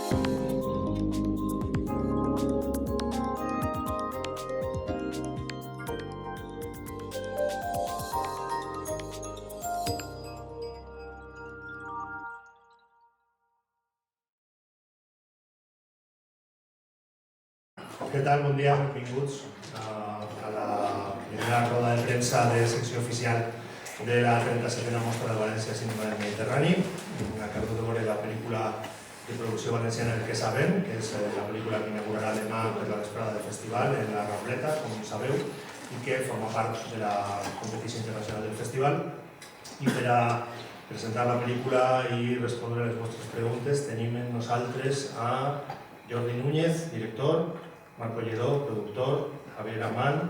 Què tal? Bon dia, benvinguts a la primera roda de premsa de secció oficial de la 37a Mostra de València Cinema del Mediterrani. Acabo de veure la pel·lícula de producció valenciana El que sabem, que és la pel·lícula que inaugurarà demà per la vesprada del festival en la Rambleta, com sabeu, i que forma part de la competició internacional del festival. I per a presentar la pel·lícula i respondre les vostres preguntes tenim amb nosaltres a Jordi Núñez, director, Marco Lledó, productor, Javier Amán,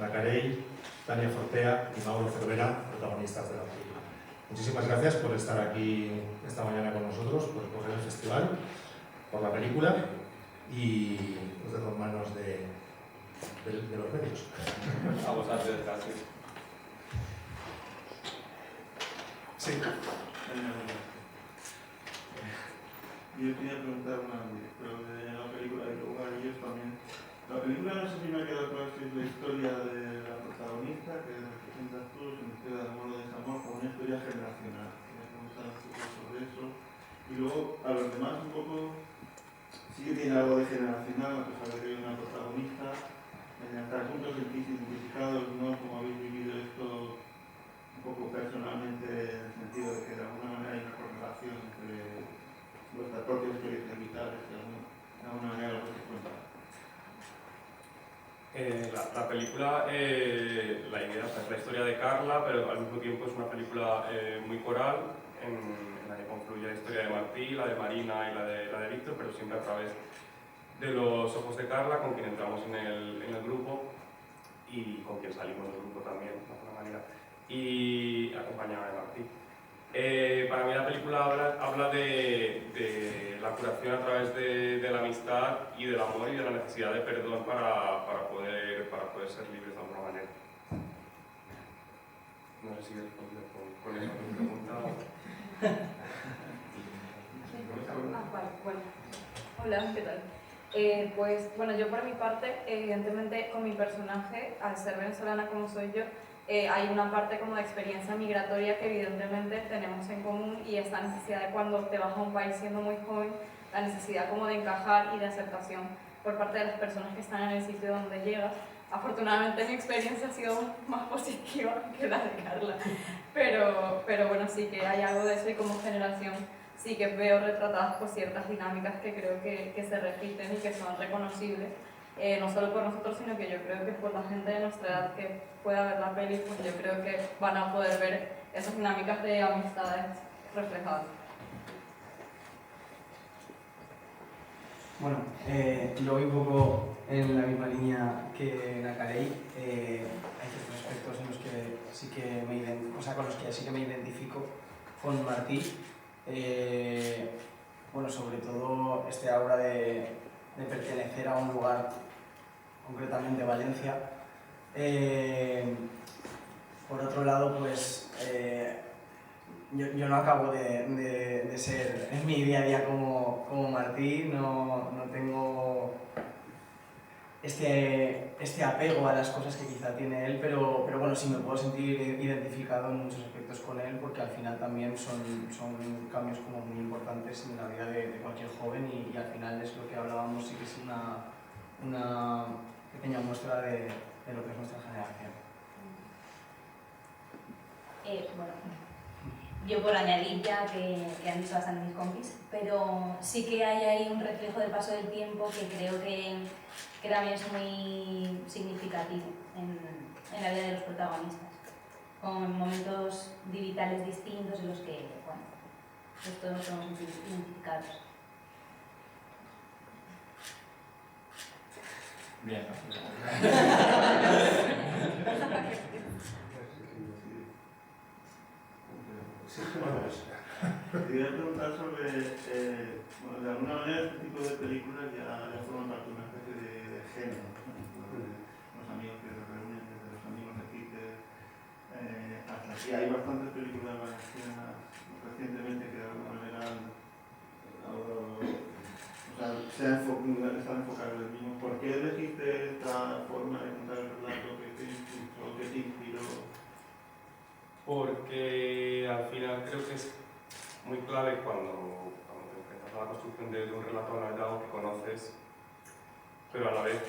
Nacarell, Tania Fortea y Mauro Cervera, protagonistas de la película. Muchísimas gracias por estar aquí esta mañana con nosotros, por recorrer el festival, por la película y os dejo en manos de los medios. A vosotros, gracias. Sí. Yo quería preguntar una pero de la película de lugar y ellos también. La película no sé si me ha quedado claro si es la historia de la protagonista que representas tú, si me queda de amor o desamor, como una historia generacional. Quería preguntar un poco sobre eso. Y luego a los demás un poco sí que tiene algo de generacional, a pesar de que hay una protagonista. Hasta juntos sentís identificados, ¿no? Como habéis vivido esto un poco personalmente en el sentido de que de alguna manera hay una correlación entre vuestra propia experiencia vital, de alguna manera lo que cuenta. La película, la idea es la historia de Carla, pero al mismo tiempo es una película muy coral, en la que confluye la historia de Martí, la de Marina y la de Víctor, pero siempre a través de los ojos de Carla, con quien entramos en el grupo y con quien salimos del grupo también, de alguna manera, y acompañada de Martí. Para mí la película habla de la curación a través de la amistad y del amor y de la necesidad de perdón para poder ser libres de alguna manera. No sé si he respondido con eso a tu pregunta. Bueno. Hola, ¿qué tal? Pues bueno, yo por mi parte, evidentemente con mi personaje, al ser venezolana como soy yo, hay una parte como de experiencia migratoria que evidentemente tenemos en común, y esta necesidad de cuando te vas a un país siendo muy joven, la necesidad como de encajar y de aceptación por parte de las personas que están en el sitio donde llegas. Afortunadamente mi experiencia ha sido más positiva que la de Carla, pero bueno, sí que hay algo de eso, y como generación sí que veo retratadas pues ciertas dinámicas que creo que se repiten y que son reconocibles, no solo por nosotros, sino que yo creo que por la gente de nuestra edad que pueda ver la peli, pues yo creo que van a poder ver esas dinámicas de amistades reflejadas. Bueno, yo voy un poco en la misma línea que Nacarey. Hay ciertos aspectos en los que sí que con los que sí que me identifico con Martí. Bueno, sobre todo este aura de pertenecer a un lugar, concretamente Valencia. Por otro lado, pues yo no acabo de ser en mi día a día como Martí, no tengo este apego a las cosas que quizá tiene él, pero bueno, sí me puedo sentir identificado en muchos aspectos con él, porque al final también son cambios como muy importantes en la vida de cualquier joven, y al final es lo que hablábamos, sí que es una pequeña muestra de lo que es nuestra generación. Bueno, yo por añadir ya que han dicho bastante mis compis, pero sí que hay ahí un reflejo del paso del tiempo que creo que también es muy significativo en la vida de los protagonistas, con momentos vitales distintos en los que, bueno, pues todos somos identificados. Bien. Quería preguntar sobre, bueno, de alguna manera este tipo de películas ya forman parte de una especie de género, ¿no? Los amigos que se reúnen, desde los amigos de Peter, hasta aquí hay bastantes películas valencianas recientemente que de alguna manera han están enfocados en el mismo. ¿Por qué elegiste esta forma de contar el relato que te inspiró? Porque al final creo que es muy clave cuando te enfrentas a la construcción de un relato algo que conoces, pero a la vez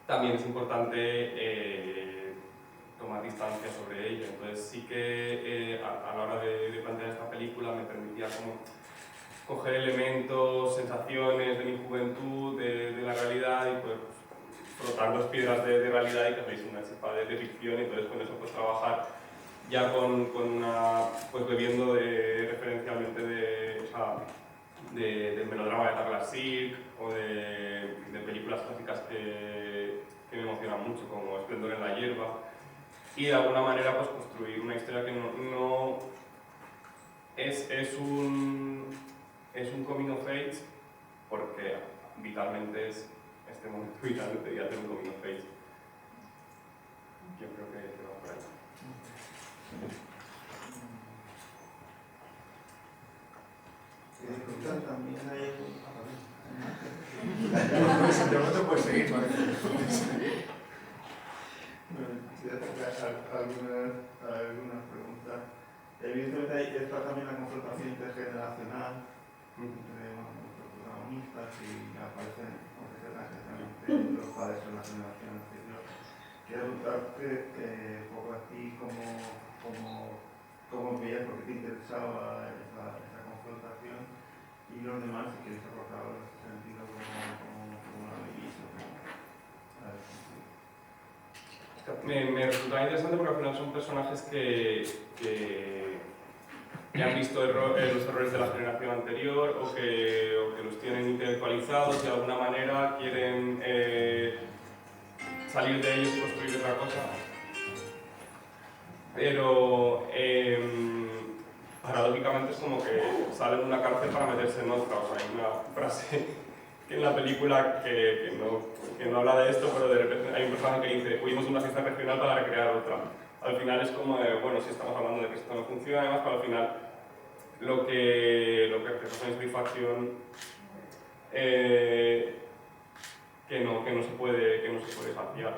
también es importante tomar distancia sobre ello. Entonces sí que a la hora de plantear esta película me permitía como coger elementos, sensaciones de mi juventud, de la realidad y pues frotar dos piedras de realidad y que hacéis una chispa de ficción y entonces con eso pues trabajar ya con una, pues bebiendo referencialmente del melodrama de Douglas Sirk o de películas clásicas que me emocionan mucho como Esplendor en la hierba y de alguna manera pues construir una historia que no es un coming of age porque vitalmente es este momento vitalmente de hacer un coming of age. Yo creo que va por ahí. También hay De momento puedes seguir, ¿vale? algunas preguntas. Evidentemente está también la confrontación intergeneracional entre los protagonistas y aparecen los padres de la generación anterior. Quiero preguntarte un poco a ti cómo veías, por qué te interesaba esa confrontación y los demás, si quieres aportar algo en ese sentido, cómo lo habéis visto. Me resulta interesante porque al final son personajes que han visto los errores de la generación anterior o que los tienen intelectualizados y de alguna manera quieren salir de ellos y construir otra cosa. Pero paradójicamente es como que salen de una cárcel para meterse en otra. O sea, hay una frase que en la película que no habla de esto, pero de repente hay un personaje que dice huimos de una fiesta regional para recrear otra. Al final es como de, bueno, si estamos hablando de que esto no funciona, además, pero al final lo que hace una satisfacción que no se puede saciar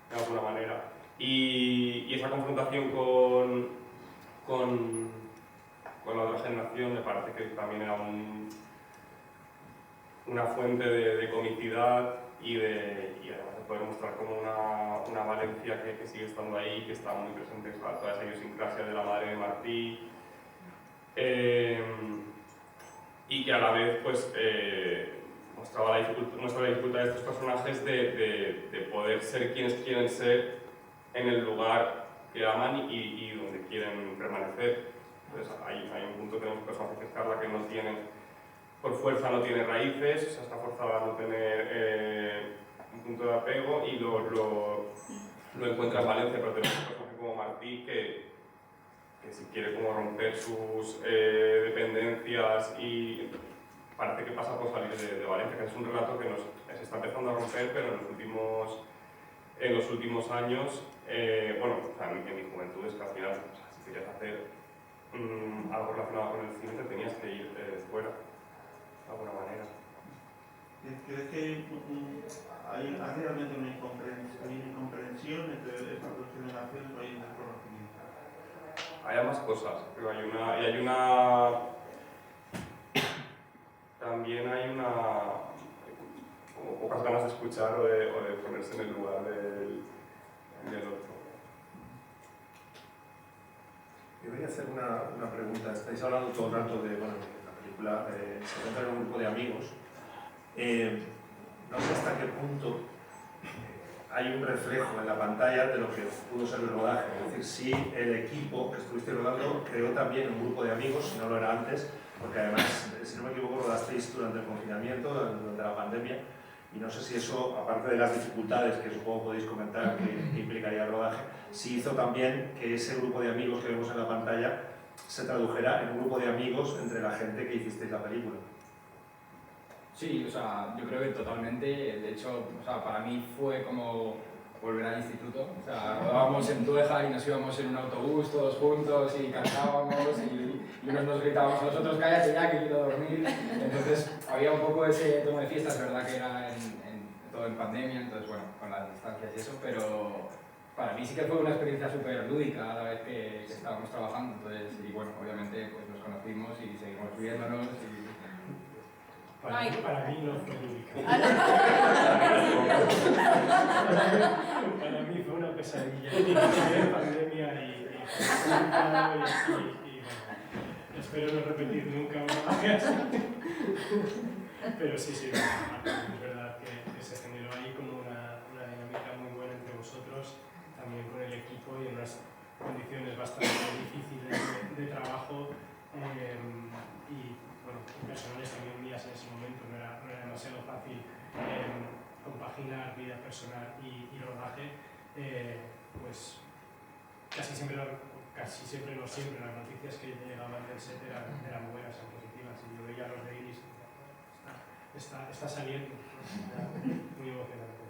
de alguna manera. Y esa confrontación con la otra generación me parece que también era una fuente de comicidad y además de poder mostrar como una Valencia que sigue estando ahí, que está muy presente en toda esa idiosincrasia de la madre de Martí y que a la vez pues muestra la dificultad de estos personajes de poder ser quienes quieren ser en el lugar que aman y donde quieren permanecer. Entonces hay un punto que tenemos personajes que es Carla que no tiene por fuerza no tiene raíces, o sea, está forzada a no tener un punto de apego y lo encuentra en Valencia, pero tenemos un personaje como Martí que si quiere como romper sus dependencias y parece que pasa por salir de Valencia, que es un relato que se está empezando a romper, pero en los últimos años, bueno, o sea, en mi juventud es que al final, o sea, si querías hacer algo relacionado con el cine te tenías que ir fuera. De alguna manera. ¿Crees que hay realmente una incomprensión entre estas dos generaciones o hay un desconocimiento? Hay ambas cosas, pero también hay como pocas ganas de escuchar o de ponerse en el lugar del otro. Yo quería hacer una pregunta. Estáis hablando todo el rato de, bueno, la película se centra en un grupo de amigos. No sé hasta qué punto hay un reflejo en la pantalla de lo que pudo ser el rodaje. Es decir, si el equipo que estuviste rodando creó también un grupo de amigos, si no lo era antes, porque además, si no me equivoco, rodasteis durante el confinamiento, durante la pandemia, y no sé si eso, aparte de las dificultades que supongo podéis comentar que implicaría el rodaje, si hizo también que ese grupo de amigos que vemos en la pantalla se tradujera en un grupo de amigos entre la gente que hicisteis la película. Sí, o sea, yo creo que totalmente. De hecho, o sea, para mí fue como volver al instituto. O sea, rodábamos en Tueja y nos íbamos en un autobús todos juntos y cantábamos y unos nos gritábamos a los otros, cállate ya que quiero dormir. Entonces había un poco ese tono de fiesta, es verdad que era todo en pandemia, entonces bueno, con las distancias y eso, pero para mí sí que fue una experiencia súper lúdica a la vez que estábamos trabajando. Entonces, y bueno, obviamente pues nos conocimos y seguimos viéndonos y... Para mí no fue lúdica. Para mí fue una pesadilla. Y pandemia y bueno, espero no repetir nunca una más. Pero sí, es verdad que se generó ahí como una dinámica muy buena entre vosotros, también con el equipo y en unas condiciones bastante difíciles de trabajo. Y bueno, personales también mías en ese momento, no era demasiado fácil compaginar vida personal y rodaje, pues casi siempre, no siempre, las noticias que llegaban del set eran buenas, eran positivas, y yo veía los de Iris, está saliendo, muy emocionante.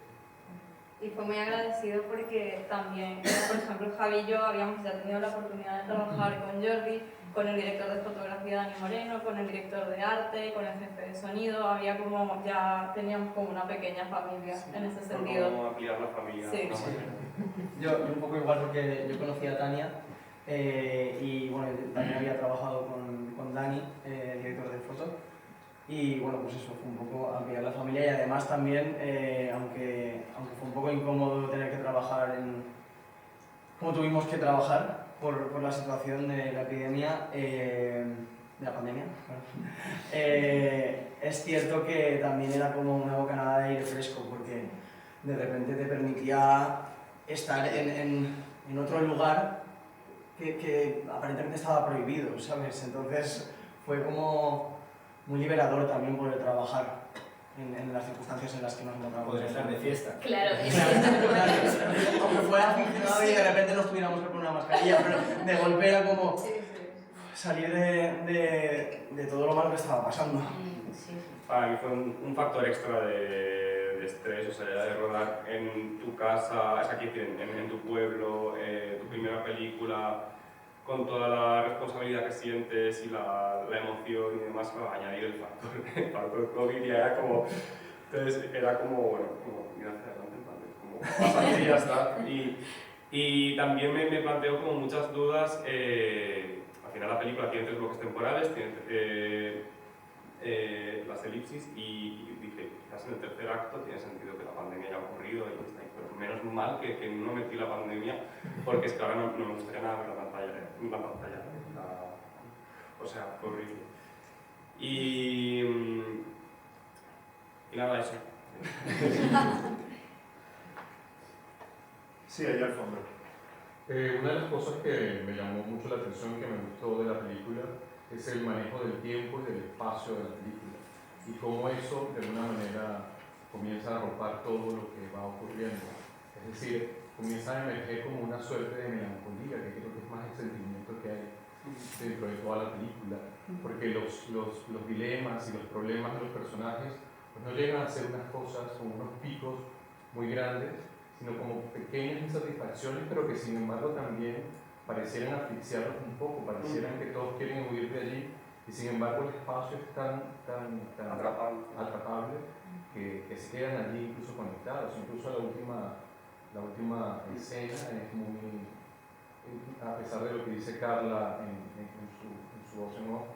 Y fue muy agradecido porque también, por ejemplo, Javi y yo habíamos ya tenido la oportunidad de trabajar con Jordi, con el director de fotografía Dani Moreno, con el director de arte, con el jefe de sonido, ya teníamos como una pequeña familia en ese sentido. Como ampliar la familia. Sí. Yo un poco igual porque yo conocí a Tania y bueno, también había trabajado con Dani, el director de foto. Y bueno, pues eso, fue un poco ampliar la familia y además también, aunque fue un poco incómodo tener que trabajar como tuvimos que trabajar por la situación de la epidemia, de la pandemia, es cierto que también era como una bocanada de aire fresco porque de repente te permitía estar en otro lugar que aparentemente estaba prohibido, ¿sabes? Entonces fue como muy liberador también poder trabajar en las circunstancias en las que nos encontramos. Poder estar de fiesta. Claro, Aunque fuera funcionado y de repente nos tuviéramos que poner una mascarilla, pero de golpe era como salir de todo lo malo que estaba pasando. Para mí fue un factor extra de estrés, o sea, ya de rodar en tu casa, o sea, aquí en tu pueblo, tu primera película, con toda la responsabilidad que sientes y la emoción y demás, para añadir el factor COVID, y era como, entonces era como, bueno, como ir hacia adelante, como pasar y ya está. Y también me planteo como muchas dudas. Al final la película tiene 3 bloques temporales, tiene las elipsis, y dije, quizás en el tercer acto tiene sentido que la pandemia haya ocurrido y está ahí, pero menos mal que no metí la pandemia, porque es que ahora no me gustaría nada ver la pantalla, o sea, fue horrible. Y nada, eso. Sí, allá al fondo. Una de las cosas que me llamó mucho la atención y que me gustó de la película es el manejo del tiempo y del espacio de la película y cómo eso de alguna manera comienza a arropar todo lo que va ocurriendo. Es decir, comienza a emerger como una suerte de melancolía, que creo que es más el sentimiento que hay dentro de toda la película, porque los dilemas y los problemas de los personajes pues no llegan a ser unas cosas como unos picos muy grandes, sino como pequeñas insatisfacciones, pero que sin embargo también parecieran asfixiarlos un poco, parecieran que todos quieren huir de allí, y sin embargo el espacio es tan atrapable que se quedan allí incluso conectados. Incluso la última escena es muy, a pesar de lo que dice Carla en su voz en off,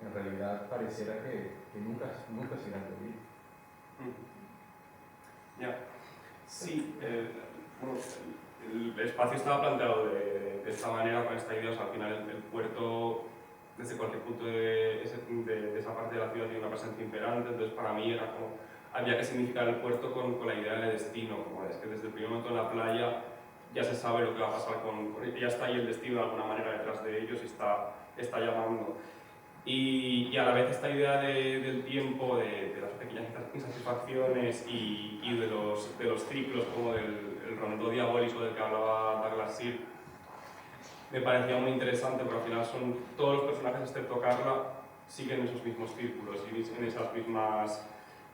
en realidad pareciera que nunca se irán de allí. Ya. Sí, bueno, el espacio estaba planteado de esta manera, con esta idea. O sea, al final el puerto, desde cualquier punto de esa parte de la ciudad, tiene una presencia imperante, entonces para mí era como, había que significar el puerto con la idea de destino, como es que desde el primer momento en la playa ya se sabe lo que va a pasar ya está ahí el destino de alguna manera detrás de ellos y está llamando. Y a la vez esta idea del tiempo, de las pequeñas insatisfacciones y de los ciclos, como del rondó diabólico del que hablaba Douglas Sirk, me parecía muy interesante, porque al final son todos los personajes, excepto Carla, siguen esos mismos círculos y en esas mismas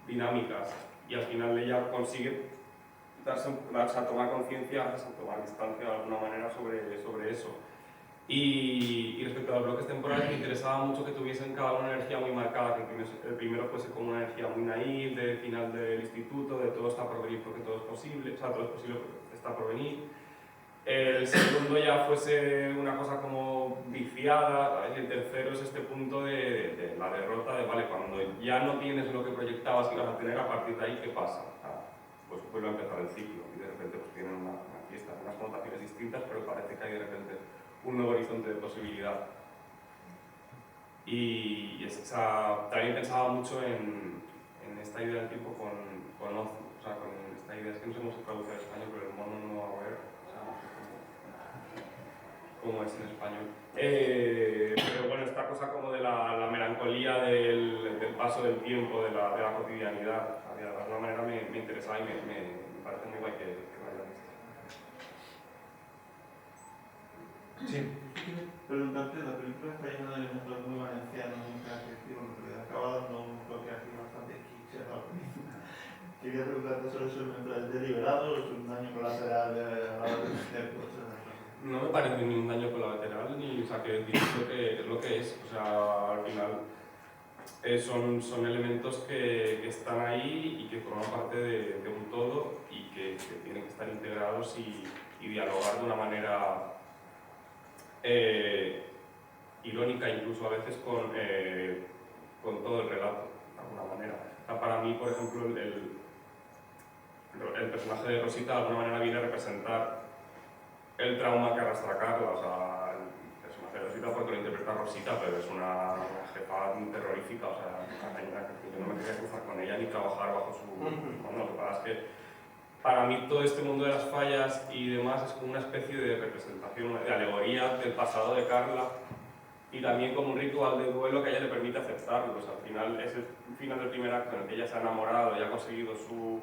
dinámicas, y al final ella consigue tomar conciencia, tomar distancia de alguna manera sobre eso. Y respecto a los bloques temporales, me interesaba mucho que tuviesen cada una energía muy marcada, que el primero fuese como una energía muy naïf, de final del instituto, de todo está por venir porque todo es posible, o sea, todo es posible porque está por venir. El segundo ya fuese una cosa como viciada, y el tercero es este punto de la derrota, de vale, cuando ya no tienes lo que proyectabas que ibas a tener, a partir de ahí, ¿qué pasa? Pues vuelve a empezar el ciclo y de repente pues tienen una fiesta, unas connotaciones distintas, pero parece que hay de repente un nuevo horizonte de posibilidad. Y también pensaba mucho en esta idea del tiempo con Ozu, o sea, con esta idea, es que no sé cómo se traduce al español, pero el mono no aware, o sea, no sé cómo es en español. Pero bueno, esta cosa como de la melancolía del paso del tiempo, de la cotidianidad, de alguna manera me interesaba y me parece muy guay que vaya visto. Sí. Preguntarte, la película está llena de elementos muy valencianos, muy característicos, lo que le acaba dando un toque aquí bastante kitsch a la película. Quería preguntarte sobre eso, ¿es deliberado o es un daño colateral de la hora de meter cosas? No me parece ni un daño colateral, ni, o sea, que es lo que es, o sea, al final son elementos que están ahí y que forman parte de un todo y que tienen que estar integrados y dialogar de una manera irónica, incluso a veces con todo el relato, de alguna manera. O sea, para mí, por ejemplo, el personaje de Rosita de alguna manera viene a representar el trauma que arrastra Carla, o sea, el personaje de Rosita porque lo interpreta Rosita, pero es una jefa terrorífica, o sea, una señora que yo no me quería cruzar con ella ni trabajar bajo su... Bueno, lo que pasa es que para mí todo este mundo de las fallas y demás es como una especie de representación, de alegoría del pasado de Carla y también como un ritual de duelo que a ella le permite aceptarlo. O sea, al final es el final del primer acto en el que ella se ha enamorado y ha conseguido su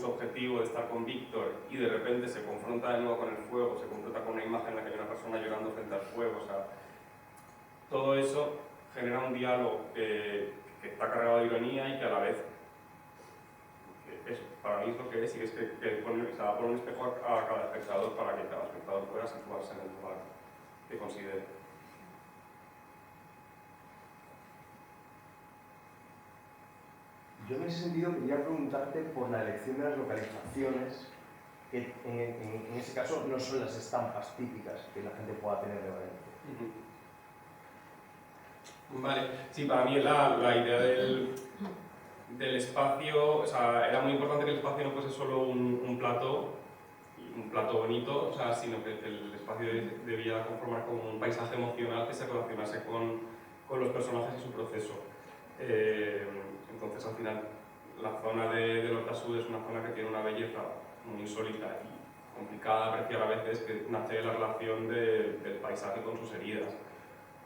objetivo de estar con Víctor y de repente se confronta de nuevo con el fuego, se confronta con una imagen en la que hay una persona llorando frente al fuego. O sea, todo eso genera un diálogo que está cargado de ironía y que a la vez eso, para mí es lo que es, y es que pone, o sea, pone un espejo a cada espectador para que cada espectador pueda situarse en el lugar que considere. Yo en ese sentido quería preguntarte por la elección de las localizaciones, que en ese caso no son las estampas típicas que la gente pueda tener de Valencia. Vale, sí, para mí la idea del espacio, o sea, era muy importante que el espacio no fuese solo un plato bonito, o sea, sino que el espacio debía conformar como un paisaje emocional que se relacionase con los personajes y su proceso. Entonces, al final, la zona del Hortasud es una zona que tiene una belleza muy insólita y complicada de apreciar a veces, que nace de la relación del paisaje con sus heridas,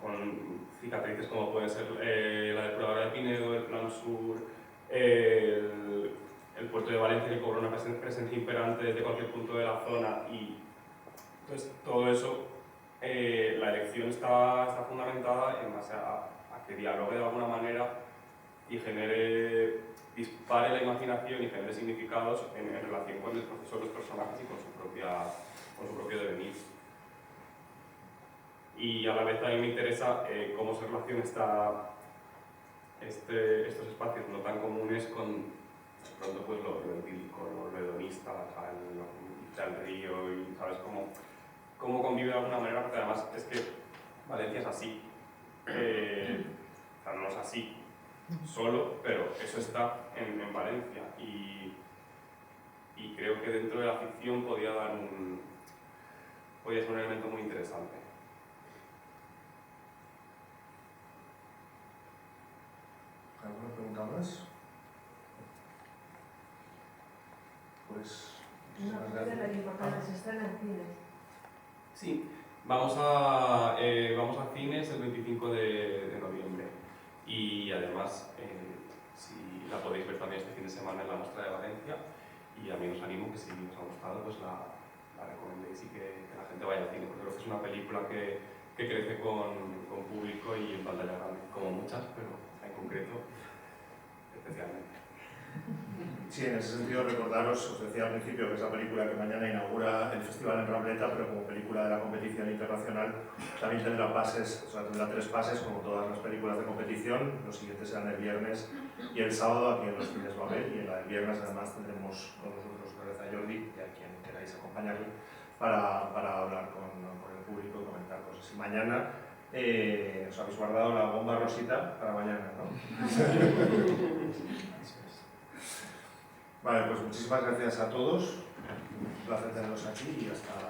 con cicatrices como pueden ser la depuradora de Pinedo, el Plan Sur, el puerto de Valencia, que cobra una presencia imperante desde cualquier punto de la zona, y entonces todo eso, la elección está fundamentada en base a que dialogue de alguna manera y dispare la imaginación y genere significados en relación con el proceso de los personajes y con su propio devenir. Y a la vez también me interesa cómo se relaciona estos espacios no tan comunes con, de pronto, pues, lo idílico, lo hedonista, el río, y ¿sabes? Cómo convive de alguna manera, porque además es que Valencia es así. O sea, no es así solo, pero eso está en Valencia, y creo que dentro de la ficción podía ser un elemento muy interesante. ¿Alguna pregunta más? Pues... Una parte de la importancia se están en cines. Sí, vamos a cines el 25 de noviembre, y además, si la podéis ver también este fin de semana en la Mostra de Valencia, y a mí os animo que si os ha gustado, pues la recomendéis y que la gente vaya al cine, porque creo que es una película que crece con público y en pantalla grande, como muchas, pero en concreto especialmente. Sí, en ese sentido recordaros, os decía al principio que es la película que mañana inaugura el festival en Rambleta, pero como película de la competición internacional también tendrá pases, o sea, tendrá 3 pases como todas las películas de competición. Los siguientes serán el viernes y el sábado aquí en los cines Babel, y en la del viernes además tendremos con nosotros otra vez a Jordi y a quien queráis acompañarle para hablar con el público y comentar cosas. Y mañana os habéis guardado la bomba rosita para mañana, ¿no? Vale, pues muchísimas gracias a todos, un placer teneros aquí y hasta